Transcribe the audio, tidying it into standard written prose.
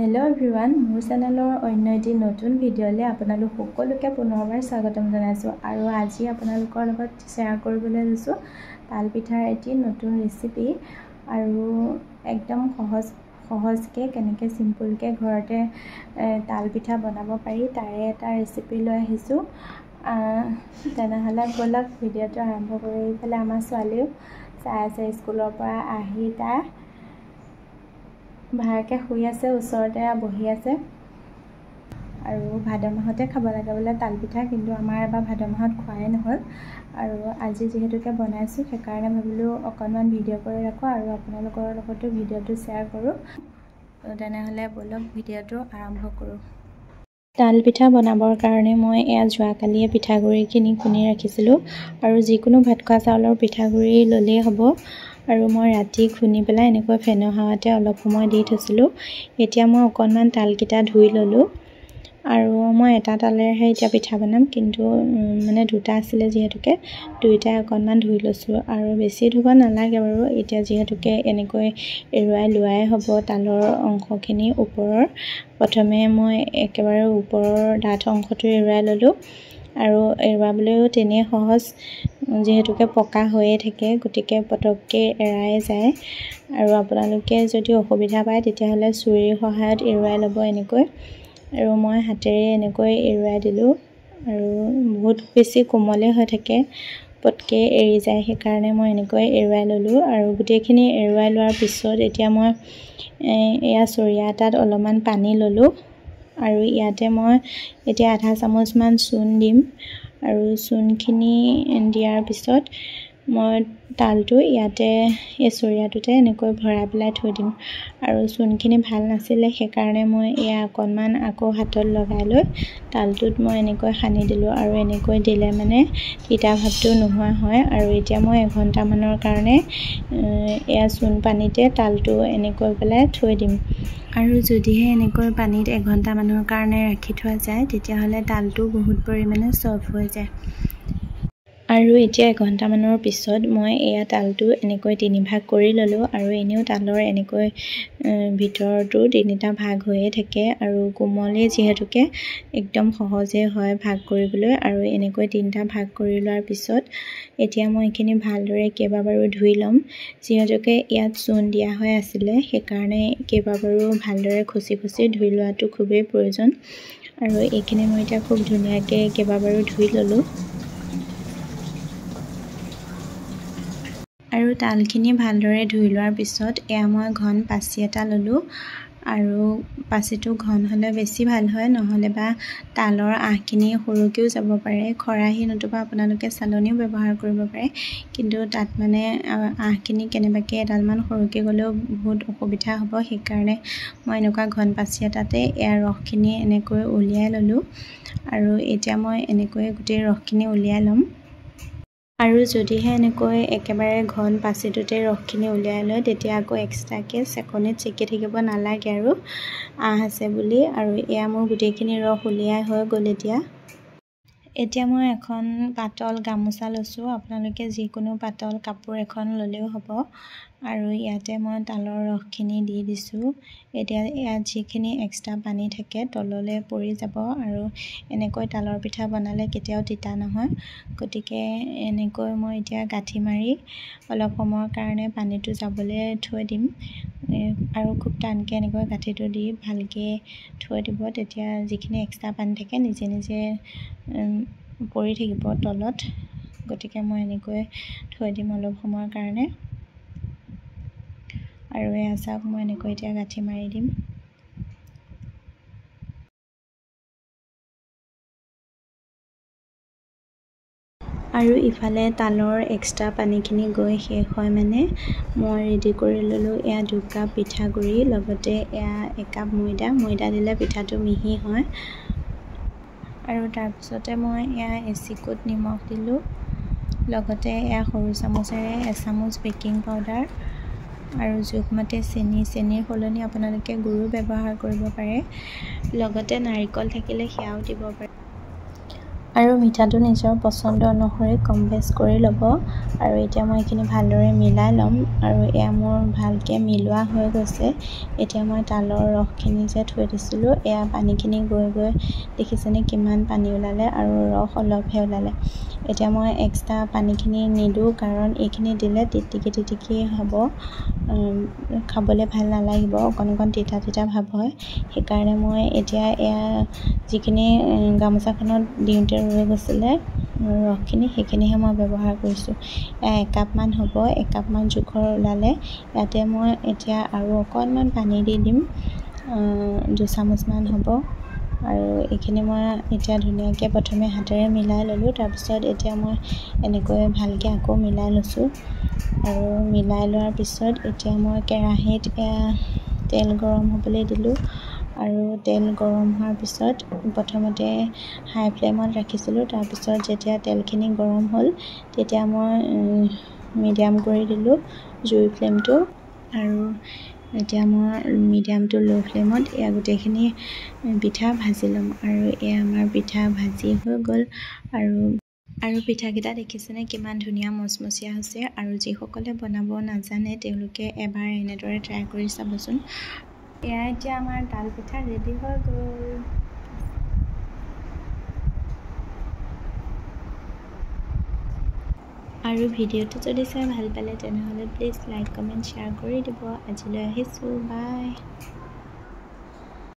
Hello everyone मोर चेनेलर अन्य eighty नतुन भिडिओले आपनालोक सकलोके पुनरबार स्वागतम जनाइছো आरो আজি आपनालोকৰ লগত शेयर কৰিবলৈ লৈছো ताल पिठार एटी नतुन रेसिपि आरो एकदम सहजके केनेके सिम्पलके घरते ताल पिठा बनाब पारि तारे एटा रेसिपि লৈ আহিছো তেনেহলে বলক ভিডিওটো আৰম্ভ কৰি ফেলে আমাৰ ছোৱালীও চাই আছে স্কুলৰ পৰা আহি তা ভাৰকে শুই আছে ওচৰতে বহি আছে আৰু ভাদ মাহতে খাব লাগে বলে তাল পিঠা কিন্তু আমাৰ এবাৰ ভাদ মাহত খোৱাই নহল আৰু আজি যেহেতুকে বনাইছো সেই কাৰণে ভাবিলো অকনমান ভিডিও কৰি ৰাখো আৰু আপোনালোকৰ লগতো ভিডিওটো শেয়াৰ কৰো তেনেহলে বলক ভিডিওটো আৰম্ভ কৰো ताल पिठा बनाबर कारणे मैं एया जोआकालिए पिठागुड़ी किनि खुनि राखिसिलो आरो जिकुनो भात खा चाउলৰ पिठागुड़ी लले हबो आरो मैं राति खुनि पेला एनेকৈ फेনৰ হাৱাতে অলপ সময় দি থৈছিলো এতিয়া মই অকনমান তালকিটা ধুই ললো আৰু মই এটা তালেৰহে এতিয়া পিঠা বনাম কিন্তু মানে দুটা আছিল যেহেতুকে দুইটা অকনমান ধুই লৈছো আৰু বেছি ধুব নালাগে বাৰু এতিয়া যেহেতুকে এনেকৈ এৰুৱাই লুৱাই হ'ব তালৰ অংশখিনি ওপৰৰ প্ৰথমে মই একেবাৰে ওপৰৰ ডাঠ অংশটো এৰুৱাই ললো আৰু এৰুৱাবলৈও তেনে সহজ যেহেতুকে পকা হৈয়ে থাকে গটিকে পটককে এৰাই যায় আৰু আপোনালোকে যদি অসুবিধা পায় তেতিয়া হলে চুৰিৰ সহায়ত এৰুৱাই লব এনেকৈ আৰু মই হাতেৰে এনেকৈ এৰুৱাই দিলো আৰু বহুত বেছি কোমলে হৈ থাকে পটকে এৰি যায় সেই কাৰণে মই এনেকৈ এৰুৱাই ললো আৰু গুটেখিনি এৰুৱাই লোৱাৰ পিছত এতিয়া মই এয়া চৰিয়াটাত অলপমান পানী ললো আৰু ইয়াতে মই এতিয়া আধা চামুচ মান চূণ দিম আৰু চূণখিনি দিয়াৰ পিছত মই তালটো ইয়াতে এই চৰিয়াটোতে এনেকৈ ভৰাই পেলাই থৈ দিম আৰু চূণখিনি ভাল নাছিলে সেই কাৰণে মই এয়া অকনমান আকৌ হাতত লগাই লৈ তালটোত মই এনেকৈ সানি দিলো আৰু এনেকৈ দিলে মানে তিতা ভাৱটো নোহোৱা হয় আৰু এতিয়া মই 1 ঘণ্টা মানৰ কাৰণে এয়া চূণ পানীতে তালটো এনেকৈ পেলাই থৈ দিম আৰু যদিহে এনেকৈ পানীত 1 ঘণ্টা মানৰ কাৰণে ৰাখি থোৱা যায় তেতিয়া হলে তালটো বহুত পৰিমাণে সফট হৈ যায় আৰু এতিয়া 1 ঘণ্টা মানৰ পিছত মই এয়া তালটো এনেকৈ তিনি ভাগ কৰি ললো আৰু এনেও তালৰ এনেকৈ ভিতৰটো তিনিটা ভাগ হৈয়ে থাকে আৰু কোমলে যেহেতুকে একদম সহজে হয় ভাগ কৰিবলৈ আৰু এনেকৈ তিনিটা ভাগ কৰি লোৱাৰ পিছত এতিয়া মই এখিনি ভালদৰে কেইবাবাৰো ধুই লম যেহেতুকে ইয়াত চূণ দিয়া হৈ আছিল সেই কাৰণে কেইবাবাৰো ভালদৰে খুচি ধুই লোৱাটো খুবেই প্ৰয়োজন আৰু এখিনি মই এতিয়া খুব ধুনীয়াকৈ কেইবাবাৰো ধুই ললো আৰু তালখিনি ভালদৰে ধুই লোৱাৰ পিছত এয়া মই ঘন পাচি এটা ললো আৰু পাচিটো ঘন হলে বেছি ভাল হয় নহলে বা তালৰ আহখিনি সৰুকেও যাব পাৰে খৰাহি নতুবা আপোনালোকে চালনীও ব্যৱহাৰ কৰিব পাৰে কিন্তু তাত মানে আহখিনি কেনেবাকে এডালমান সৰুকে গলেও বহুত অসুবিধা হ'ব সেই কাৰণে মই এনেকুৱা ঘন পাচি এটাতে এয়া ৰসখিনি এনেকৈ উলিয়াই ললো আৰু এতিয়া মই এনেকৈ গুটেই ৰসখিনি উলিয়াই লম আৰু যদিহে এনেকৈ একেবাৰে ঘন পাচিটোতে ৰসখিনি উলিয়াই লয় তেতিয়া আকৌ এক্সট্ৰাকে চেকনিত চেকি থাকিব নালাগে আৰু আহ আছে বুলি আৰু এয়া মোৰ গুটেইখিনি ৰস উলিয়াই হৈ গ'ল এতিয়া মই এখন পাতল গামোচা লৈছো আপোনালোকে যিকোনো পাতল কাপোৰ এখন ললেও হ'ব আৰু ইয়াতে মই তালৰ ৰসখিনি দি দিছো এতিয়া ইয়াত যিখিনি এক্সট্ৰা পানী থাকে তললে পৰি যাব আৰু এনেকৈ তালৰ পিঠা বনালে কেতিয়াও তিতা নহয় গটিকে এনেকৈ মই এতিয়া গাঠি মাৰি অলপ সময়ৰ কাৰণে পানীটো যাবলৈ থৈ দিম আৰু খুব টানকে এনেকৈ গাঠিটো দি ভালকে থৈ দিব তেতিয়া যিখিনি এক্সট্ৰা পানী থাকে নিজে নিজে পৰি থাকিব তলত গটিকে মই এনেকৈ থৈ দিম অলপ সময়ৰ কাৰণে আৰু এয়া চাওক মই এনেকৈ এতিয়া গাঠি মাৰি দিম আৰু ইফালে তালৰ এক্সট্ৰা পানীখিনি গৈ শেষ হয় মানে মই ৰেডি কৰি ললো এয়া 2 কাপ পিঠাগুড়ি লগতে এয়া 1 কাপ ময়দা দিলে পিঠাটো মিহি হয় আৰু তাৰ পিছতে মই এয়া এচিকুট নিমখ দিলো লগতে এয়া সৰু চামুচেৰে 1 চামুচ বেকিং পাউডাৰ আৰু জোখমতে চেনিৰ সলনি আপোনালোকে গুড় ব্যৱহাৰ কৰিব পাৰে লগতে নাৰিকল থাকিলে সেয়াও দিব পাৰে আৰু মিঠাটো নিজৰ পচন্দ অনুসৰি কম বেছ কৰি ল'ব। আৰু এতিয়া মই এইখিনি ভালদৰে মিলাই ল'ম। আৰু এয়া মোৰ ভালকৈ মিলোৱা হৈ গৈছে। এতিয়া মই তালৰ ৰসখিনি যে থৈ দিছিলোঁ, এয়া পানীখিনি গৈ গৈ দেখিছেনে কিমান পানী ওলালে আৰু ৰস অলপহে ওলালে। এতিয়া মই এক্সট্ৰা পানীখিনি নিদিওঁ, কাৰণ এইখিনি দিলে তিটিকি হ'ব, খাবলৈ ভাল নালাগিব, অকণ অকণ তিতা তিতা ভাৱ হয়। সেইকাৰণে মই এতিয়া এয়া যিখিনি গামোচাখনত দিওঁতে ৰৈ গৈছিলে ৰসখিনি, সেইখিনিহে মই ব্যৱহাৰ কৰিছোঁ। এয়া 1 কাপমান হ'ব, 1 কাপমান জোখৰ ওলালে। ইয়াতে মই এতিয়া আৰু অকণমান পানী দি দিম, 2 চামুচমান হ'ব। আৰু এইখিনি মই এতিয়া ধুনীয়াকৈ প্ৰথমে হাতেৰে মিলাই ল'লোঁ, তাৰপিছত এতিয়া মই এনেকৈ ভালকৈ আকৌ মিলাই লৈছোঁ। আৰু মিলাই লোৱাৰ পিছত এতিয়া মই কেৰাহীত তেল গৰম হ'বলৈ দিলোঁ। আৰু তেল গৰম হোৱাৰ পিছত প্ৰথমতে হাই ফ্লেমত ৰাখিছিলোঁ, তাৰপিছত যেতিয়া তেলখিনি গৰম হ'ল তেতিয়া মই মিডিয়াম কৰি দিলোঁ জুইৰ ফ্লেমটো। আৰু এতিয়া মই মিডিয়াম টু ল' ফ্লেমত এয়া গোটেইখিনি পিঠা ভাজি ল'ম। আৰু এয়া আমাৰ পিঠা ভাজি হৈ গ'ল। আৰু পিঠাকেইটা দেখিছেনে কিমান ধুনীয়া মচমচীয়া হৈছে। আৰু যিসকলে বনাব নাজানে তেওঁলোকে এবাৰ এনেদৰে ট্ৰাই কৰি চাবচোন। এয়া এতিয়া আমাৰ তাল পিঠা ৰেডি হৈ গ'ল। আৰু ভিডিঅ'টো যদি চাই ভাল পালে তেনেহ'লে প্লিজ লাইক, কমেণ্ট, শ্বেয়াৰ কৰি দিব। আজিলৈ আহিছোঁ, বাই।